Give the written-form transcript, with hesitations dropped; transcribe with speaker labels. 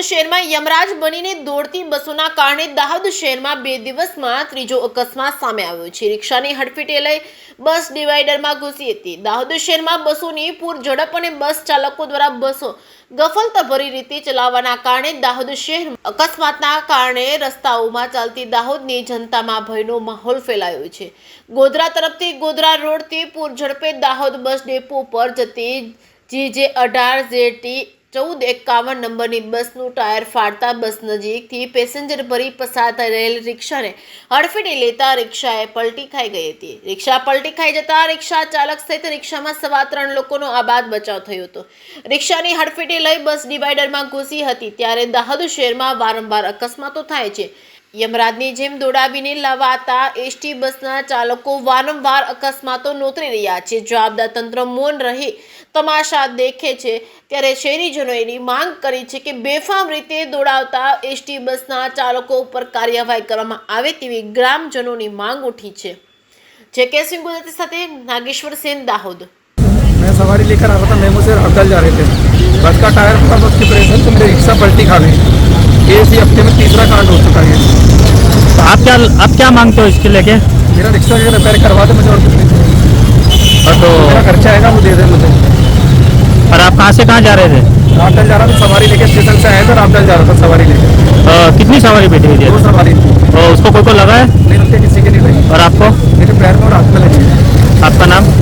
Speaker 1: શહેરમાં યમરાજ બનીને દોડતી બસોના કારણે દાહોદ શહેરમાં 2 દિવસમાં ત્રીજો અકસ્માત સામે આવ્યો છે। રિક્ષાની હડફેટે લઈ બસ ડિવાઈડરમાં ઘૂસી હતી। દાહોદ શહેરમાં બસોની પૂર ઝડપ અને બસ ચાલકો દ્વારા બસો ગફલતભરી રીતે ચલાવવાના કારણે દાહોદ શહેરમાં અકસ્માતના કારણે રસ્તાઓમાં ચાલતી દાહોદની જનતામાં ભયનો માહોલ ફેલાયો છે। ગોધરા તરફથી ગોધરા રોડથી પૂર ઝડપે દાહોદ બસ ડેપો પર જતી GJ18ZT 1451 નંબરની બસનું ટાયર ફાટતા બસ નજીકથી પેસેન્જર ભરી પસાર થઈ રહેલ રિક્ષાને હડફેટે લેતા રિક્ષાએ પલટી ખાઈ ગઈ હતી। રિક્ષા પલટી ખાઈ જતા રિક્ષા ચાલક સહિત રિક્ષામાં સવાર 3 લોકોનો આબાદ બચાવ થયો હતો। રિક્ષાની હડફેટે લઈ બસ ડિવાઈડરમાં ઘૂસી હતી ત્યારે દાહોદ શહેરમાં વારંવાર અકસ્માતો થાય છે। યમરાજની જેમ દોડાવીને લવાતા એસટી બસના ચાલકો વારંવાર અકસ્માતો નોંધી રહ્યા છે। જવાબદાર તંત્ર મૌન રહી તમાશા દેખે છે ત્યારે શહેરીજનોએ એની માંગ કરી છે કે બેફામ રીતે દોડાવતા એસટી બસના ચાલકો ઉપર કાર્યવાહી કરવામાં આવે તેવી ગ્રામજનોની માંગ ઉઠી છે। જેકે સિંહ ગુજરાતી સાથે નાગેશ્वर सेन दाहोद।
Speaker 2: मैं सवारी लेकर आ रहा था, मेमो से हड़ताल जा रहे थे। बस का टायर फटा, बस की प्रेशर से मेरी रिक्शा पलटी खा गई। ये इसी हफ्ते में तीसरा कांड हो चुका है।
Speaker 3: तो आप क्या मांगते हो इसके लेके?
Speaker 2: मेरा रिक्शा का रिपेयर करवा दे मुझे, और कुछ नहीं चाहिए।
Speaker 3: और तो
Speaker 2: मेरा खर्चा आएगा वो दे दे मुझे।
Speaker 3: और आप कहाँ से कहाँ जा रहे थे?
Speaker 2: रावटल जा रहा था, सवारी लेके स्टेशन से आया था, रावटल जा रहा था सवारी लेके।
Speaker 3: कितनी सवारी बैठी हुई
Speaker 2: दो
Speaker 3: थी?
Speaker 2: सवारी थी।
Speaker 3: उसको कोई को लगा है?
Speaker 2: नहीं लगते, किसी के नहीं लगी।
Speaker 3: और आपको?
Speaker 2: मेरे पैर में और हाथ में लगी।
Speaker 3: आपका नाम?